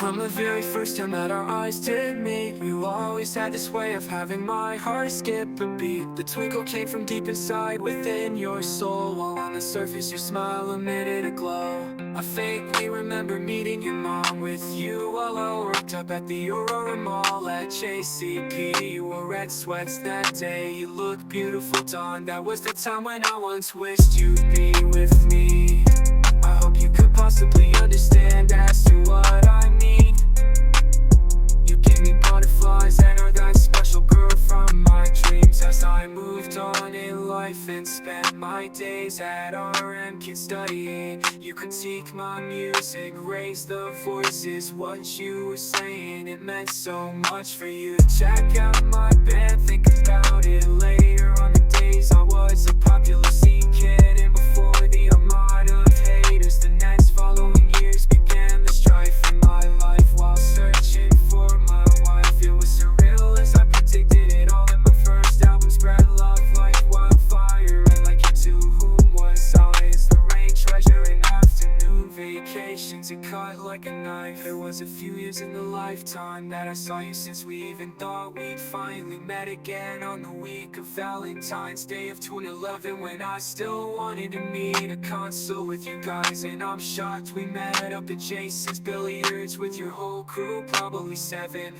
From the very first time that our eyes did meet, you always had this way of having my heart skip a beat. The twinkle came from deep inside within your soul, while on the surface your smile emitted a glow. I vaguely remember meeting your mom with you all worked up at the Aurora Mall at JCP. You wore red sweats that day, you looked beautiful, Dawn. That was the time when I once wished you'd be with me. I hope you could possibly understand as to what I mean. You give me butterflies and are that special girl from my dreams. As I moved on in life and spent my days at RM Kids studying, you critique my music, raise the voices. What you were saying, it meant so much for you. Check out my band, think about it later. On the days I was a popular scene kid, and before the armada of haters, the next following years began the strife in my life. While searching for my wife, it was surreal as I predicted it all in my first album. Spread love like wildfire, and like you to whom was always the rain treasure in afternoon vacations. It cut like a knife. It was a few years in the lifetime that I saw you, since we even thought we'd finally met again on the week of Valentine's Day of 2011, when I still wanted to meet a console with you guys. And I'm shocked we met up at Jason's billiards with your whole crew, probably 7.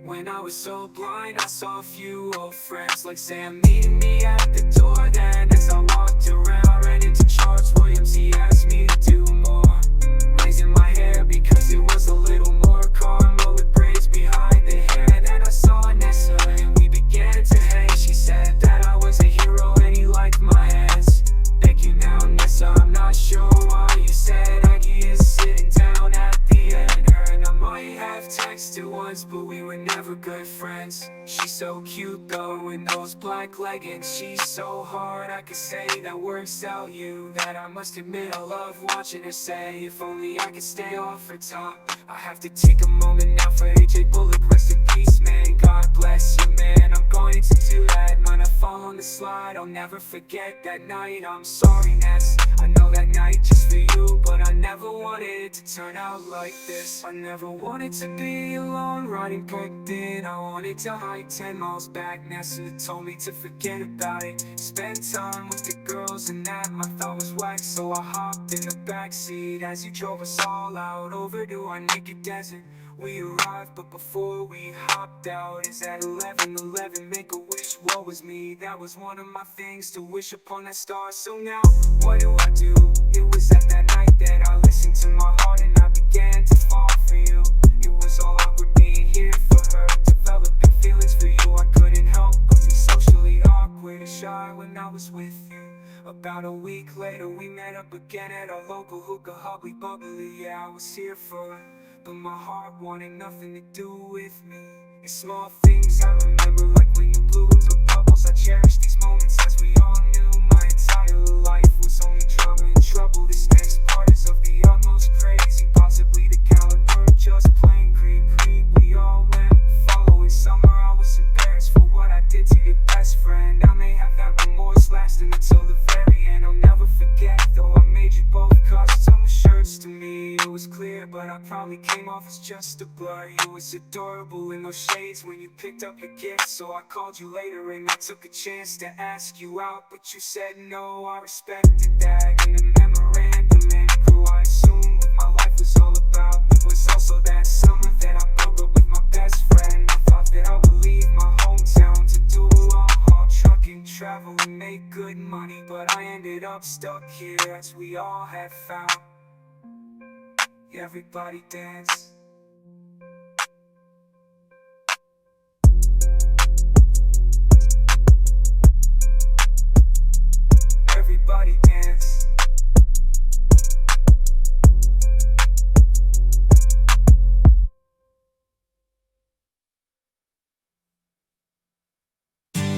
When I was so blind, I saw a few old friends like Sam meeting me at the door. Then as I walked around, ran into Charles Williams. He asked me to do more, raising my hair because it was a little more caramel with braids behind the hair. And then I saw Nessa and we began to hang. She said that I was a hero and he liked my ass. Thank you now, Nessa. I'm not sure why you said Aggie is sitting down at the end. Her and I might have texted once, but we were never good friends. She's so cute though in those black leggings. She's so hard, I could say that works out you. That I must admit I love watching her say, if only I could stay off her top. I have to take a moment now for AJ Bullock, rest in peace, man. God bless you, man. I'm going to do that. Might I fall on the slide, I'll never forget that night. I'm sorry, Ness, I know that night just for you, but I never wanted it to turn out like this. I never wanted to be alone riding booked in. I wanted to hike 10 miles back. Nessa told me to forget about it, spend time with the girls, and that my thought was whack. So I hopped in the backseat as you drove us all out over to our naked desert. We arrived, but before we hopped out, it's at 11:11. Make a wish, what was me? That was one of my things, to wish upon that star. So now, what do I do? It was at that night that I listened to my heart and I began to fall for you. It was all awkward being here for her, developing feelings for you. I couldn't help but be socially awkward and shy when I was with you. About a week later, we met up again at our local hookah, Hubbly Bubbly. Yeah, I was here for her, but my heart wanted nothing to do with me. It's small things I remember, like when you blew the bubbles. I cherish these moments as we all knew my entire life was only drama and trouble. This next part is of the utmost crazy, possibly the caliber just plain creep. We all went following summer. I was embarrassed for what I did to your best friend. I may have that remorse lasting until the very end. I'll never forget though, I made you both custom shirts to me. It was clear, but I probably came off as just a blur. You was adorable in those shades when you picked up your gift, so I called you later and I took a chance to ask you out, but you said no. I respected that. In the memorandum and crew, I assumed what my life was all about. It was also that summer that I broke up with my best friend. I thought that I would leave my hometown to do a long haul trucking, travel and make good money, but I ended up stuck here as we all had found. Everybody dance. Everybody dance.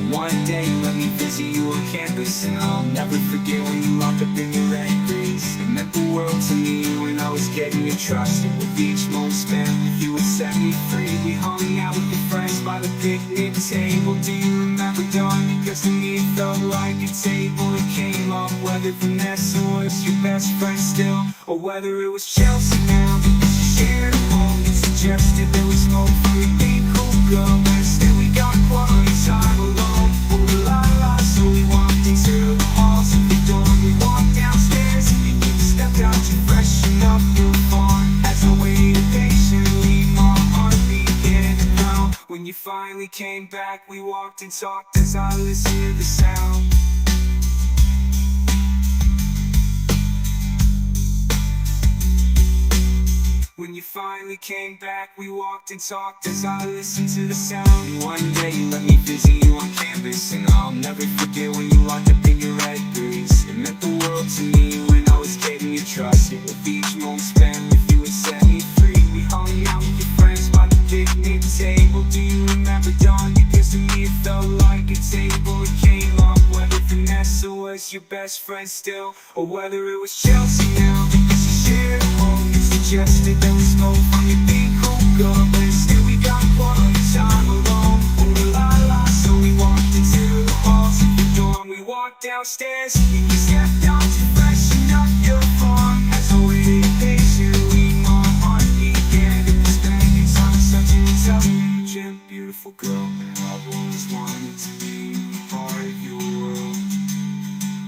One day let me visit you on campus, and I'll never forget when you locked up in your red grease. It meant the world to me when I was getting entrusted with each moment spent with you. It set me free. We hung out with your friends by the picnic table. Do you remember, darling? Because to me it felt like a table. It came up whether Vanessa was your best friend still, or whether it was Chelsea now, because you shared a home. suggested that we smoke free, be cool, girl, instead we got quality time alone. Ooh la la, so we walked into the halls of the dorm. We walked downstairs and you stepped out to freshen up your farm. As I waited patiently, my heart began to pound. When you finally came back, we walked and talked as I listened to the sound. When you finally came back, we walked and talked as I listened to the sound. And one day you let me visit you on campus, and I'll never forget when you locked up in your red boots. It meant the world to me when I was getting your trust. And with each moment spent with you, it set me free. We hung out with your friends by the picnic table. Do you remember, Dawn? Because to me it felt like a table. It came up whether Vanessa was your best friend still, or whether it was Chelsea now. Because you shared a home, you suggested that we smoke from your big cool girl, but instead we got quality time alone. Ooh la la, so we walked into the halls of the dorm. We walked downstairs and you stepped out to freshen up your farm. As I waited patiently, my heart began to expand. I'm such an intelligent, beautiful girl, and I've always wanted to be part of your world.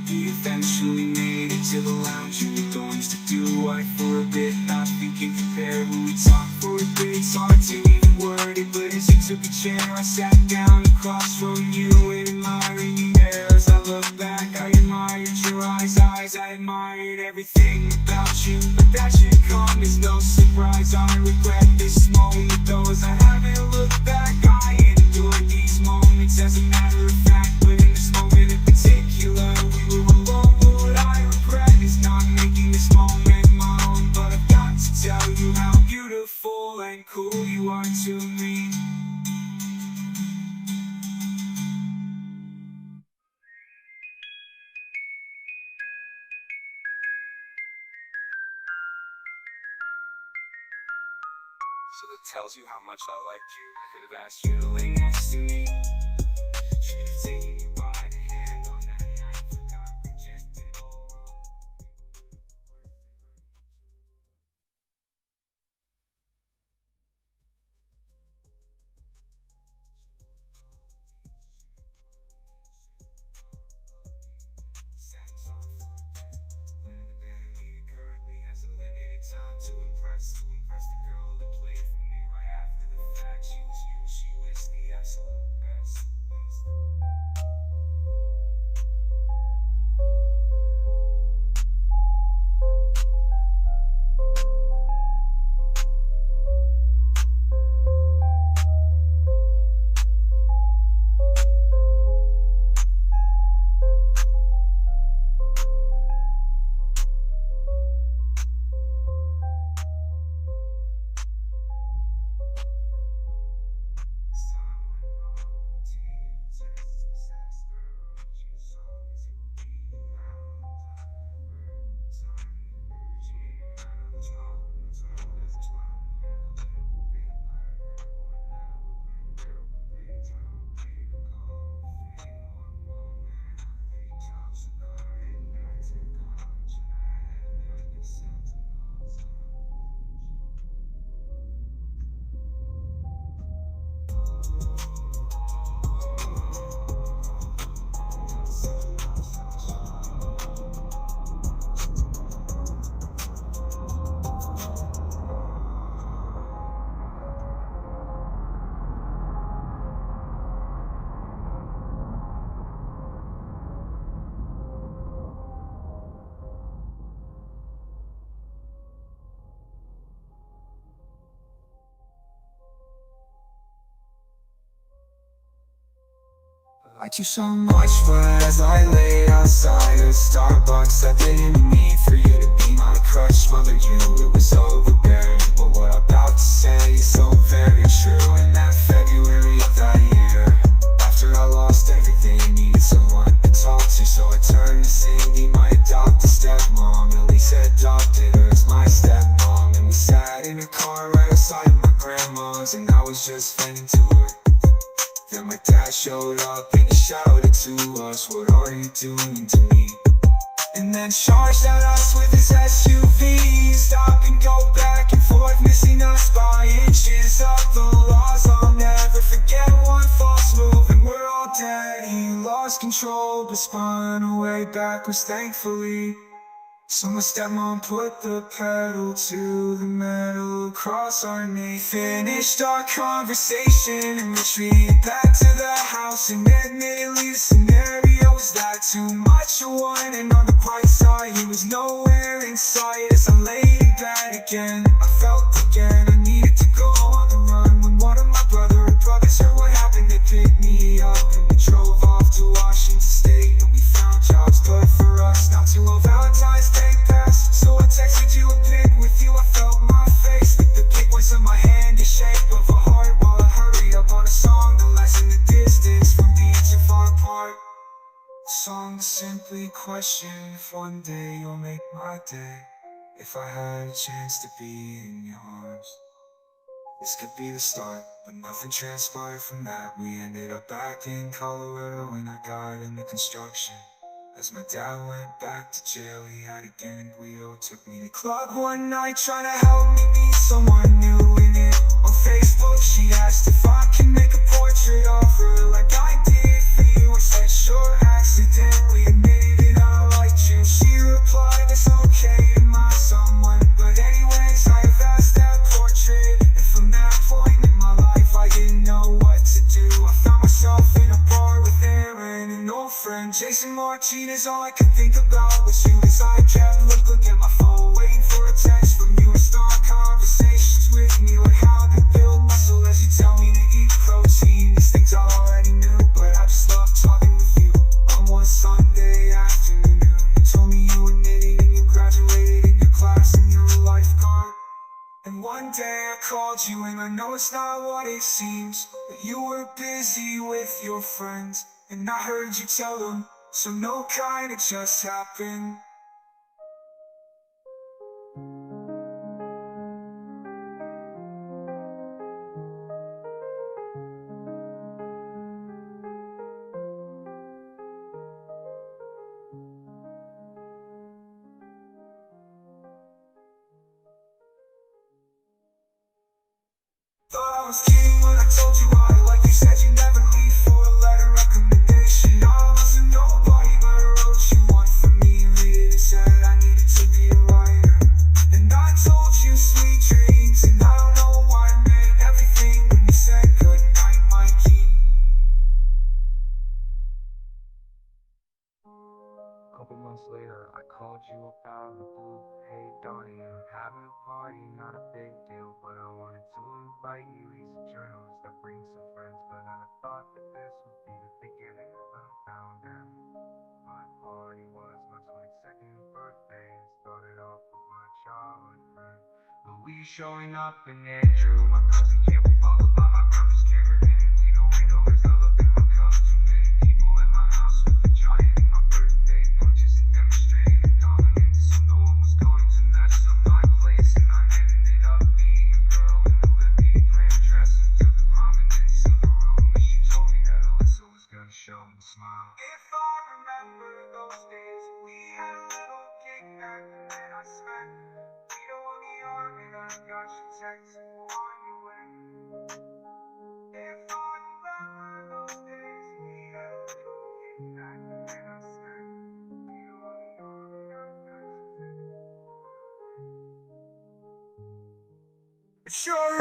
We eventually made it to the lounge in the dorms to do life for a bit, not thinking compare who we talked for a bit. It's hard to even word it, but as you took a chair, I sat down across from you and admiring your hair. As I look back, I admired your eyes, I admired everything about you. But that should come as no surprise. I regret this moment, though, as I haven't looked back. I endured these moments as a matter of fact, but in this moment in particular, we were alone. What I regret is not making this moment my own, but I've got to tell you how beautiful and cool you are to me. So that tells you how much I liked you. I could have asked you to lay next to me. Should have taken you by the hand on that night, forgot, rejected all. Currently has a limited time to impress the girl that played for me right after the fact. She was you, she was the absolute best. I liked you so much, but as I lay outside of Starbucks, I didn't need for you to be my crush. Mother, it was overbearing, but what I'm about to say is so very true. In that February of that year, after I lost everything, I needed someone to talk to, so I turned to Cindy, my adopted stepmom. At least I adopted her as my stepmom, and we sat in a car right outside my grandma's, and I was just venting to her. Then my dad showed up and he shouted to us, "What are you doing to me?" And then charged at us with his SUV. Stop and go back and forth, missing us by inches. control, but spun away backwards thankfully. So my stepmom put the pedal to the metal across our knee. Finished our conversation and retreated back to the house. And admittedly the scenario was that too much of one, and on the bright side he was nowhere in sight. As I laid in bed again, I felt again I needed to go on the run, when one of my brothers heard what happened. They picked me up and we drove off to Washington State, and we found jobs good for us not too long. Valentine's Day passed, so I texted you a pic with you. I felt my face with the big ones in my hand, the shape of a heart, while I hurried up on a song that lessened the distance from being too far apart. A song to simply question if one day you'll make my day, if I had a chance to be in your arms. This could be the start, but nothing transpired from that. We ended up back in Colorado when I got into construction. As my dad went back to jail, he had a gang Guido. Took me to club one night trying to help me meet someone new in it. On Facebook she asked if I can make a portrait of her like I did for you. I said sure, accidentally admitted that I liked you. She replied it's okay to my someone, but anyways I have asked that portrait. And from that point in my life I didn't know what to do. I found myself in a bar with Aaron and old friend Jason Martinez. All I could think about was you as I kept looking at my phone, waiting for a text from you and start conversations with me, like how to build muscle as you tell me to eat protein. These things I already knew, but I just love talking with you. On one Sunday afternoon, you told me you were knitting and you graduated in your class and you're a lifeguard. And one day I called you and I know it's not what it seems, but you were busy with your friends, and I heard you tell them, so no, kinda just happened. Thought I was kidding when I told you I like you. Said you never leave for a letter recommendation. I wasn't nobody, but I wrote you one for me. Read it and said I needed to be a writer. And I told you sweet dreams, and I don't know why I meant everything when you said good night, Mikey. A couple months later, I called you up out of the blue. Hey Donnie, I'm having a party, not a big deal, but I wanted to invite you. He's a journalist, I bring some friends, but then I thought that this would be the beginning of a countdown. My party was my 22nd birthday, and started off with my childhood friend Louis showing up in Andrew. My cousin Jay was followed by my brother's Cameron, and we know is the look in my cup. Too many people at my house with a giant in my birthday punches and demonstrating dominance, so no one was going to mess up my place. And I ended up being a girl in a Liberty Grand dress until the prominence in the room, and she told me that Alyssa was gonna show me a smile. If I remember those days, we had a little gig back, and then I spent Vito on the arm, and I got you texting on your way. If I remember those days, we had a little gig back, and then I spent Vito on the arm, and I got you texting. It sure